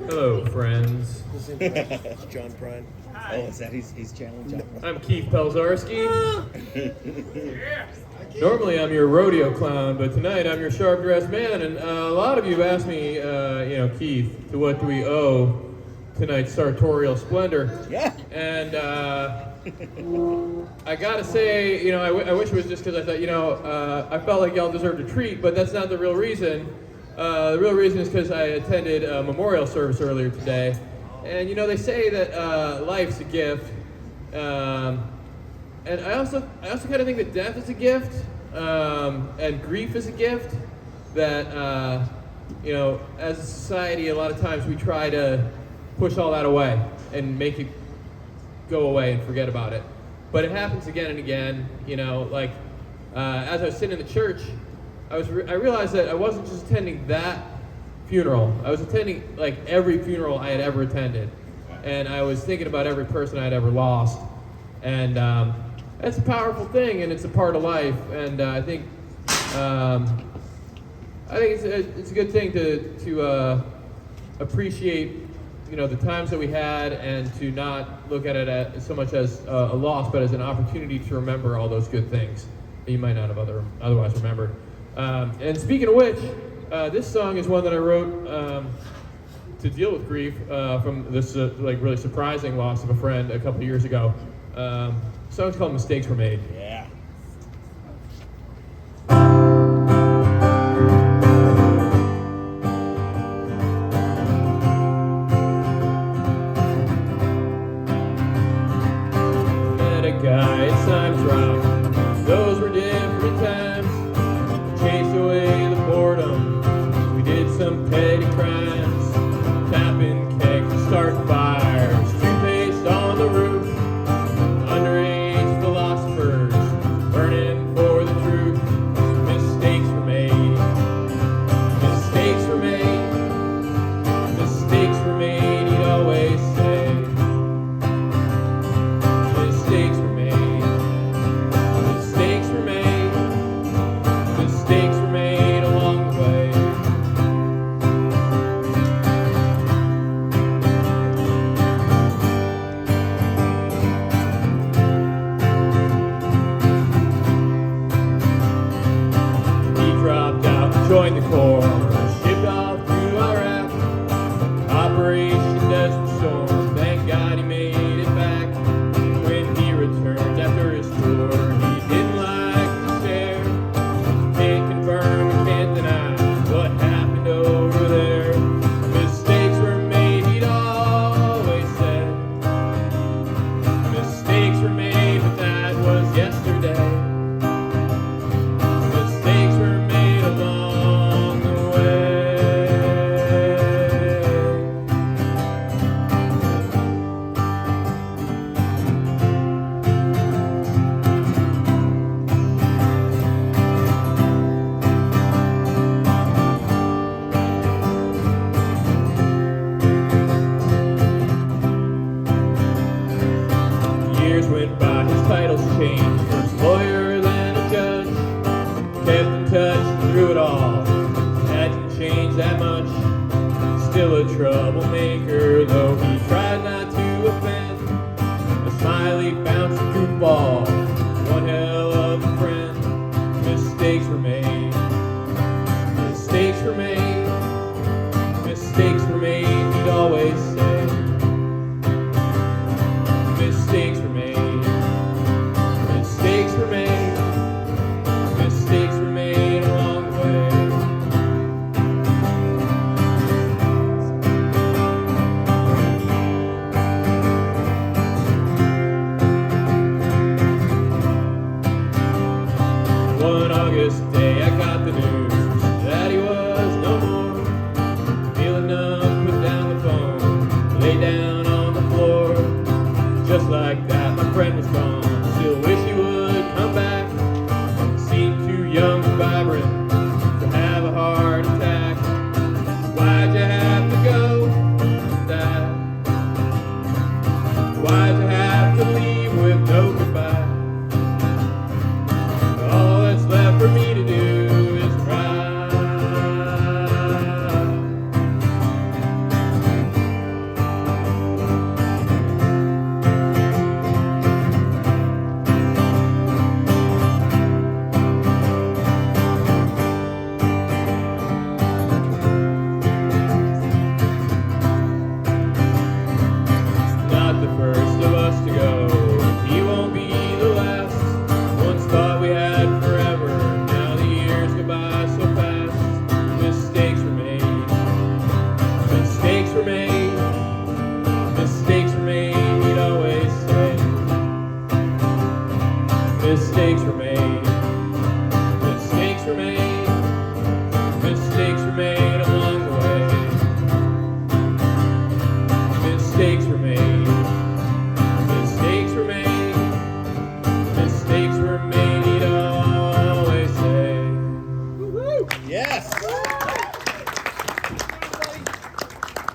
Hello, friends. John Prine. Oh, is that he's channeling John? I'm Keith Pelczarski. Normally I'm your rodeo clown, but tonight I'm your sharp-dressed man. And a lot of you have asked me, Keith, to what do we owe tonight's sartorial splendor? Yeah. And I gotta say, I wish it was just because I thought, I felt like y'all deserved a treat, but that's not the real reason. The real reason is because I attended a memorial service earlier today. And, they say that life's a gift. And I also kind of think that death is a gift, and grief is a gift. That as a society, a lot of times we try to push all that away and make it go away and forget about it. But it happens again and again. As I was sitting in the church, I realized that I wasn't just attending that funeral. I was attending every funeral I had ever attended, and I was thinking about every person I had ever lost. And that's a powerful thing, and it's a part of life. And I think it's a good thing to appreciate the times that we had, and to not look at it so much as a loss, but as an opportunity to remember all those good things that you might not have otherwise remembered. And speaking of which, this song is one that I wrote to deal with grief from this really surprising loss of a friend a couple years ago. The song's called "Mistakes Were Made." Yeah. Met a guy at Simon's Rock. Those were different times. Chased away the boredom. We did some petty crimes. Tapping kegs to start fires. Toothpaste on the roof. Underage philosophers burning for the truth. Mistakes were made. Mistakes were made. Mistakes were made, he'd always say. Mistakes were made. Mistakes were made. Mistakes were made along the way. He dropped out and joined the Corps, shipped off to Iraq. Operation Desert Storm, thank God he made it back. When he returned after his tour, he didn't like to share. Can't confirm or can't deny what happened over there. Mistakes were made, he'd always said. Mistakes were made, but that was yesterday. Mistakes were made along the way. Years went by, his titles changed. First lawyer, then a judge. Kept in touch through it all. Hadn't changed that much. Still a troublemaker, though he tried not to offend. A smiley, bouncy goofball, one hell of a friend. Mistakes were made. Mistakes were made. Mistakes were made, he'd always say. Mistakes were made. Mistakes were made. Mistakes were made along the way.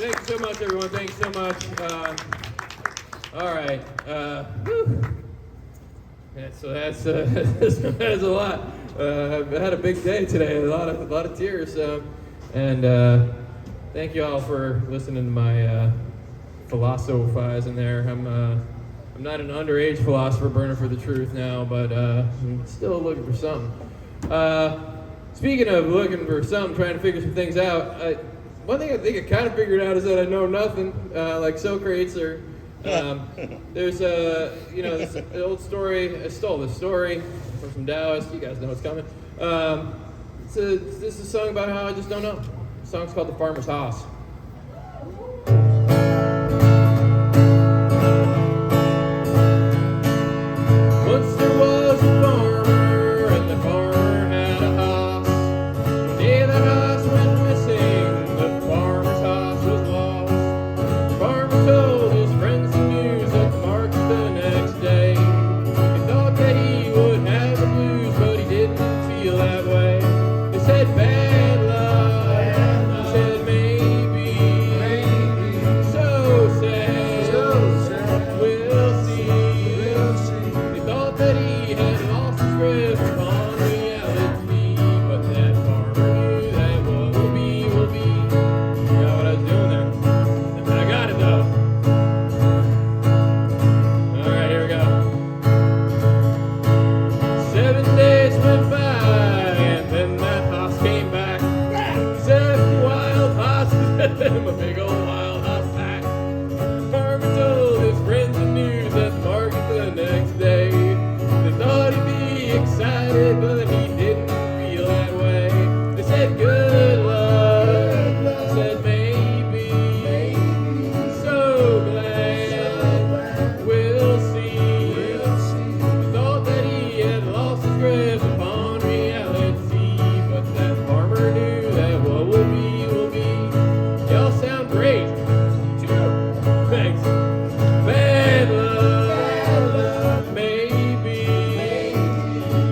Thanks so much, everyone. Thanks so much. All right. Whew. Yeah, so that's that is a lot. I've had a big day today. A lot of tears. And thank you all for listening to my philosophizing there. I'm not an underage philosopher burning for the truth now, but I'm still looking for something. Speaking of looking for something, trying to figure some things out. One thing I think I kind of figured out is that I know nothing, like Socrates, or there's this old story. I stole this story from some Taoists. You guys know what's coming. This is a song about how I just don't know. The song's called "The Farmer's House." Once there was a farmer, and the farmer had a house. The day the house went missing, the farmer's house was lost. The farmer told his friends the news at the market the next day. He thought that he would have the blues, but he didn't feel that way. They said bad luck, he said maybe, so sad, we'll see. They thought that he had lost his grip upon reality, but that farmer knew that what will be, will be. You know what I was doing there? I got it though. Alright, here we go. 7 days went by, and then that hoss came back. 7 wild hosses, a big old wild hoss pack. The farmer told his friends the news at the market the next day. They thought he'd be excited, but he didn't feel that way. They said good luck, he said maybe, so glad, we'll see. They thought that he had lost his grip upon reality, but that farmer knew that what will be, will be. Y'all sound great. Thanks. Bad luck, maybe,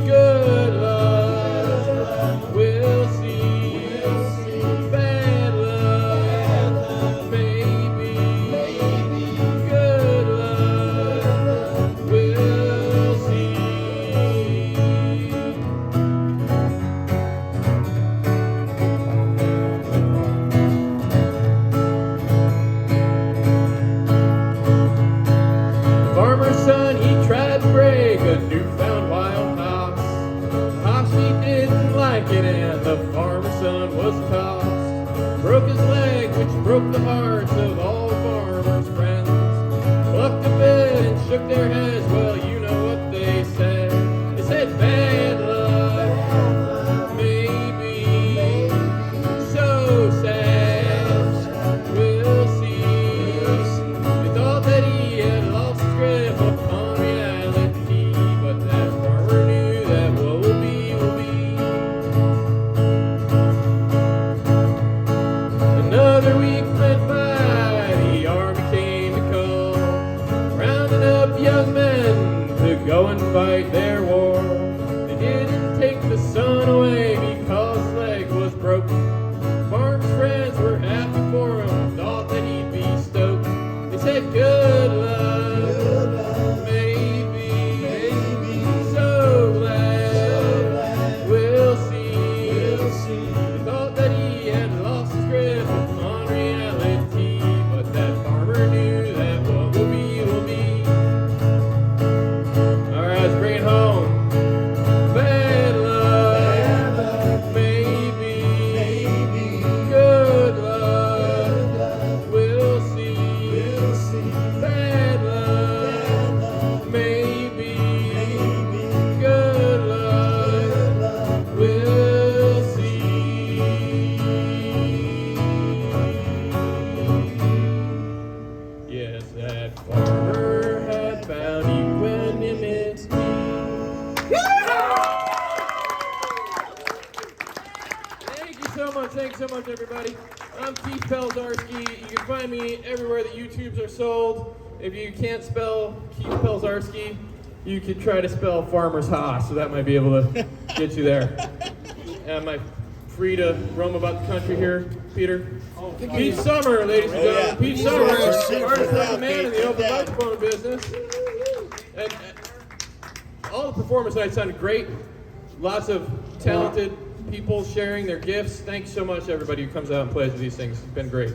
good luck, we'll see. Bad luck, maybe, good luck, we'll see. The farmer's son, he tried to break a newfound wild house. The house, he didn't like it, and the farmer's son was tossed. Broke his leg, which broke the hearts of all the farmer's friends. Plucked a bit and shook their heads, well, you know what they said. They said bad luck, maybe, so sad, we'll see. They thought that he had lost his grip upon reality, but that farmer knew that what will be, will be. Another week went by, the army came to call, rounding up young men to go and fight their war. They didn't take the son away because his leg was broken. Farmer's friends were happy for him, thought that he'd be stoked. They said good luck, maybe, so glad, we'll see. They thought that he had lost his grip upon reality, but that farmer knew that what will be, will be. Alright, let's bring it home. Bad luck, maybe, good luck, we'll see. Bad luck, maybe, good luck, we'll see. Yes, that farmer had found you when he missed me. Thank you so much. Thanks so much, everybody. I'm Keith Pelczarski. You can find me everywhere that YouTubes are sold. If you can't spell Keith Pelczarski, you could try to spell Farmer's House, so that might be able to get you there. And my free to roam about the country here, Peter. Pete Summer, ladies and gentlemen. yeah. Pete Pete Summer, Summer. artist Sit of the down, man in Pete. the open Sit down. microphone business. And all the performance nights sounded great. Lots of talented people sharing their gifts. Thanks so much, everybody who comes out and plays with these things. It's been great.